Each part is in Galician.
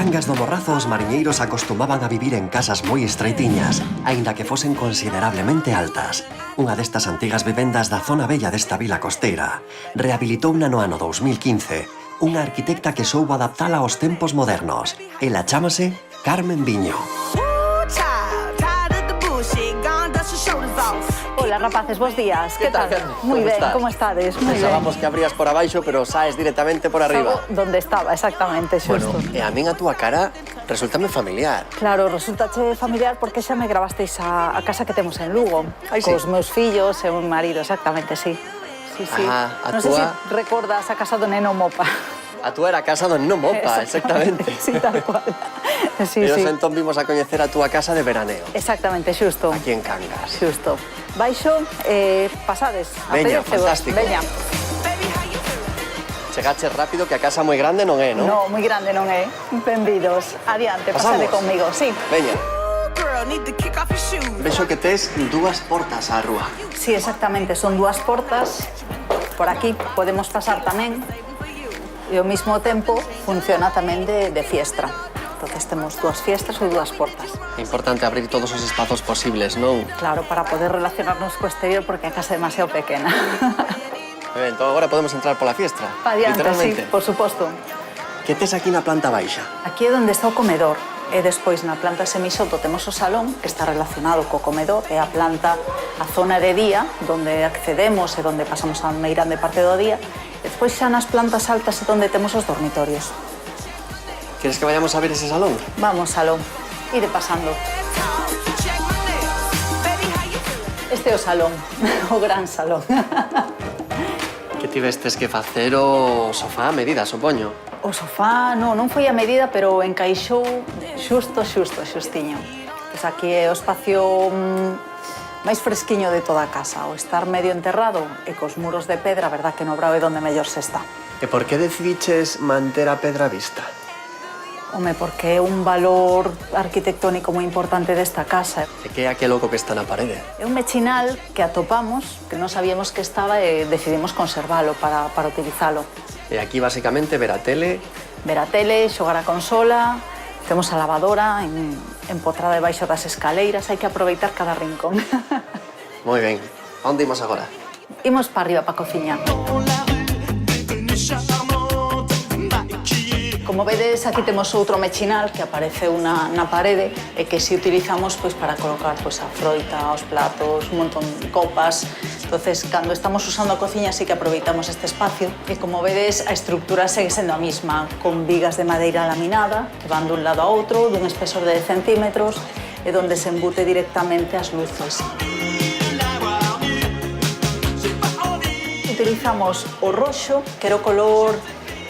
cangas do Morrazo os mariñeiros acostumaban a vivir en casas moi estreitiñas, aínda que fosen considerablemente altas. Unha destas antigas vivendas da zona bella desta vila costeira rehabilitouna no ano 2015 unha arquitecta que soubo adaptala aos tempos modernos. Ela chámase Carmen Viño. Hola, rapaces, bons días. ¿Qué tal, Carmen? Muy ¿Cómo ben, estás? como estades? Muy ben. Pensábamos que abrías por abaixo, pero saes directamente por arriba. Sago donde estaba, exactamente, xusto. Bueno, e a min a túa cara resultame familiar. Claro, resultache familiar porque xa me gravasteis a casa que temos en Lugo. Ai, sí. Cos meus fillos e un marido, exactamente, sí. Sí, sí. Ah, a non sei túa- se recordas a casa do Neno Mopa. A túa era a casa do Neno Mopa, exactamente. Sí, tal cual. Sí, E sí. nos entón vimos a coñecer a túa casa de veraneo, Exactamente, xusto. aquí en Cangas. Xusto. Baixo, pasades. Veña, Apetecevos. fantástico. Veña. Chegaches rápido, que a casa moi grande non é, non? No, moi grande non é. Benvidos. Adiante, pasade Pasamos? conmigo. Sí. Veña. Vexo que tes dúas portas á rúa. Sí, exactamente, son dúas portas. Por aquí podemos pasar tamén. E ao mesmo tempo funciona tamén de fiestra. Entonces temos dúas fiestras ou dúas portas. É importante abrir todos os espazos posibles, non? Claro, para poder relacionarnos co exterior porque a casa é demasiado pequena. Ben, entón agora podemos entrar pola fiestra. Pa diante, sí, literalmente. por suposto. Que tes aquí na planta baixa? Aquí é onde está o comedor. E despois na planta semisoto temos o salón, que está relacionado co comedor, e a planta, a zona de día, donde accedemos e donde pasamos a meir grande parte do día. E despois xa nas plantas altas é onde temos os dormitorios. Queres que vayamos a ver ese salón? Vamos, salón. Ide pasando. Este é o salón, o gran salón. Que tivestes que facer o sofá a medida, supoño. O sofá, non foi a medida, pero encaixou xustiño. Pois aquí é o espacio máis fresquiño de toda a casa. O estar medio enterrado e cos muros de pedra, a verdad que no Brao é onde mellor se está. E por que decidiches manter a pedra vista? Home, porque é un valor arquitectónico moi importante desta casa. E que é aquel oco que está na parede? É un mechinal que atopamos, que non sabíamos que estaba e decidimos conservalo para utilizalo. E aquí, basicamente, ver a tele. Ver a tele, xogar a consola, temos a lavadora empotrada debaixo das escaleiras, hai que aproveitar cada rincón. Moi ben. A onde imos agora? Imos para arriba, para a cociña. Como vedes, aquí temos outro mechinal que apareceu na parede e que si utilizamos pois, para colocar pois, a froita, os platos, un montón de copas. Entonces, cando estamos usando a cociña, sí que aproveitamos este espacio. E como vedes, a estructura segue sendo a mesma, con vigas de madeira laminada que van dun lado a outro, dun espesor de 10 centímetros, e donde se embute directamente as luces. Utilizamos o roxo, que era o color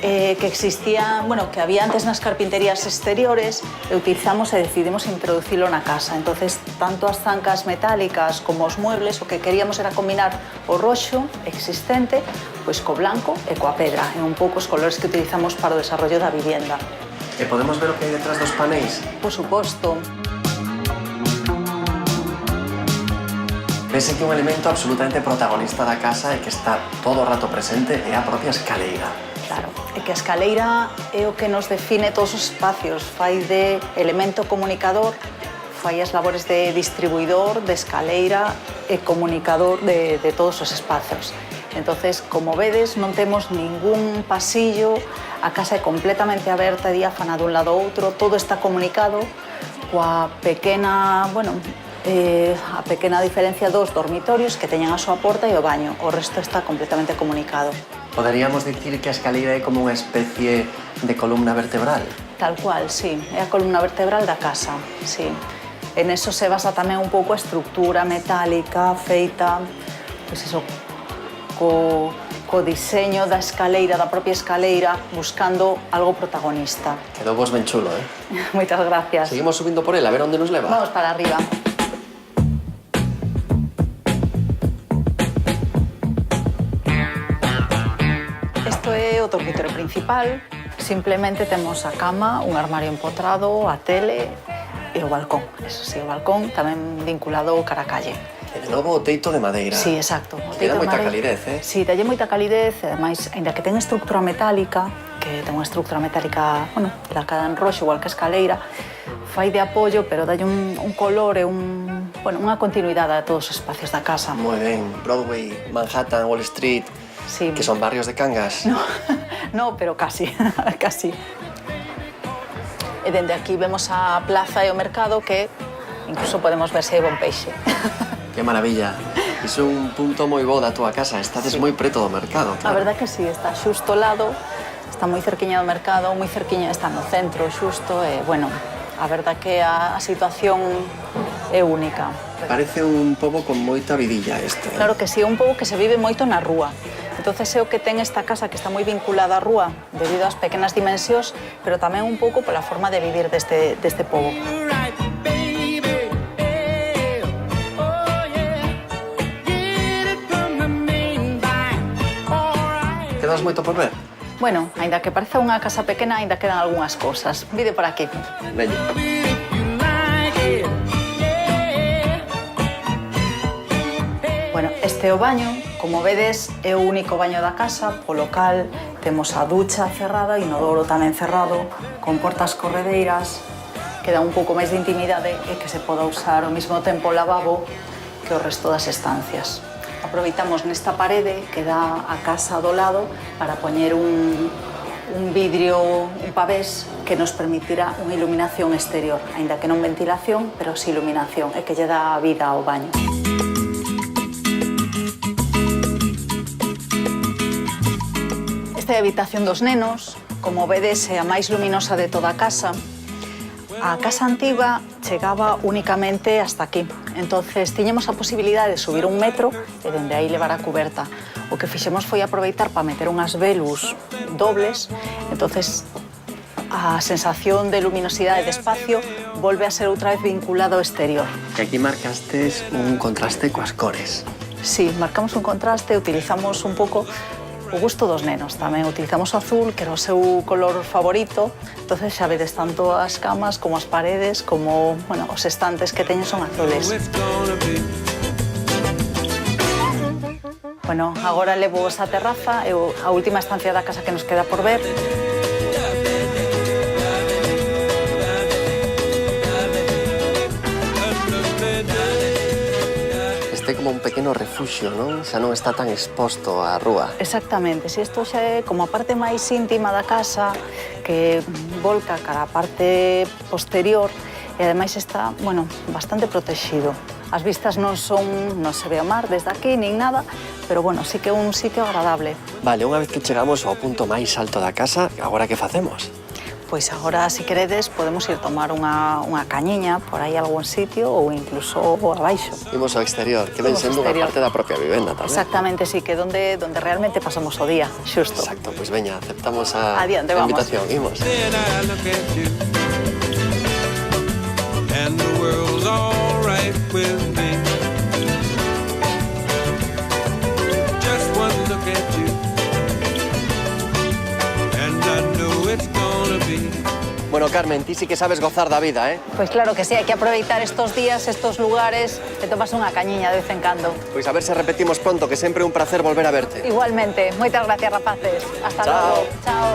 que existía, bueno, que había antes nas carpinterías exteriores, e utilizamos e decidimos introducilo na casa. Entonces, tanto as zancas metálicas como os muebles, o que queríamos era combinar o roxo existente pois co blanco e coa pedra, e un pouco os colores que utilizamos para o desarrollo da vivienda. E podemos ver o que hai detrás dos paneis? Por suposto. Vese que un elemento absolutamente protagonista da casa e que está todo o rato presente é a propia escaleira. Claro, é que a escaleira é o que nos define todos os espacios, fai de elemento comunicador, fai as labores de distribuidor, de escaleira e comunicador de todos os espacios. Entonces, como vedes, non temos ningún pasillo, a casa é completamente aberta e diáfana dun lado ao outro, todo está comunicado coa pequena, bueno, a pequena diferencia dos dormitorios que teñen a súa porta e o baño. O resto está completamente comunicado. Poderíamos dicir que a escaleira é como unha especie de columna vertebral. Tal cual, sí. É a columna vertebral da casa, sí. En eso se basa tamén un pouco a estructura metálica feita, pois eso, co diseño da escaleira, da propia escaleira, buscando algo protagonista. Quedou vos ben chulo, eh? Moitas gracias. Seguimos subindo por él, a ver onde nos leva. Vamos para arriba. Isto é o dormitorio principal. Simplemente temos a cama, un armario empotrado, a tele e o balcón. Eso sí, o balcón tamén vinculado cara a calle. E de novo o teito de madeira. Sí, exacto. O Que dá teito de moita madeira. calidez, Sí, dalle moita calidez, e ademais, aínda que ten estructura metálica, que ten unha estructura metálica, bueno, lacada en roxo, igual que a escaleira, fai de apoio, pero dalle un color e unha continuidade a todos os espacios da casa. Moi ben. Broadway, Manhattan, Wall Street, Sí. que son barrios de Cangas. No, no, pero casi, casi. E dende aquí vemos a plaza e o mercado que incluso podemos ver se hai bon peixe. Que maravilla. Iso é un punto moi bo da túa casa. Estades Sí. moi preto do mercado, A claro. verdad que sí, está xusto ao lado, está moi cerquiña do mercado, moi cerquiña, está no centro xusto, e, bueno, a verdad que a situación é única. Parece un pobo con moita vidilla este. Claro que sí, é un pouco que se vive moito na rúa. Entonces é o que ten esta casa que está moi vinculada á rúa debido ás pequenas dimensións, pero tamén un pouco pola forma de vivir deste pobo. Quedas moito por ver? Bueno, aínda que pareza unha casa pequena, aínda quedan algunhas cousas. Vide por aquí. Veña. Bueno, este é o baño, como vedes, é o único baño da casa, polo cal temos a ducha cerrada, inodoro tamén cerrado, con portas corredeiras, que dá un pouco máis de intimidade e que se poda usar ao mesmo tempo o lavabo que o resto das estancias. Aproveitamos nesta parede que dá a casa do lado para poñer un vidrio, un pavés que nos permitirá unha iluminación exterior, aínda que non ventilación, pero sí iluminación, e que lle dá vida ao baño. Esta é a habitación dos nenos, como vedes é a máis luminosa de toda a casa. A casa antiga chegaba únicamente hasta aquí, entonces tiñemos a posibilidade de subir 1 metro e dende aí levar a cuberta. O que fixemos foi aproveitar para meter unhas velus dobles, entonces a sensación de luminosidade e de espacio volve a ser outra vez vinculado ao exterior. Que aquí marcastes un contraste coas cores. Sí, marcamos un contraste, utilizamos un pouco o gusto dos nenos tamén. Utilizamos o azul, que era o seu color favorito. Entonces xa vedes tanto as camas como as paredes, como, bueno, os estantes que teñen son azules. Bueno, agora levo esa terraza, é a última estancia da casa que nos queda por ver. Este é como un pequeno refuxio, non? Xa non está tan exposto á rúa. Exactamente, si isto xa é como a parte máis íntima da casa que volca cara a parte posterior e ademais está, bueno, bastante protegido. As vistas non se ve o mar desde aquí nin nada, pero bueno, sí que é un sitio agradable. Vale, unha vez que chegamos ao punto máis alto da casa, agora que facemos? Pois agora, se queredes, podemos ir tomar unha cañiña por aí a algún sitio ou incluso abaixo. Imos ao exterior, que ven Imos ao sendo unha exterior. parte da propia vivenda tamén. Exactamente, sí, que donde realmente pasamos o día, xusto. Exacto, pois veña, aceptamos a Adiante, vamos. invitación, imos. Then I look at you, and the world's all right with me. Just one look at you, and I know it's gonna be. Bueno, Carmen, ti sí que sabes gozar da vida, eh? Pois claro que sí, hai que aproveitar estos días, estos lugares, e tomas unha cañiña de vez en cando. Pois a ver se repetimos pronto, que sempre é un placer volver a verte. Igualmente, moitas gracias, rapaces. Hasta Chao. logo. Chao.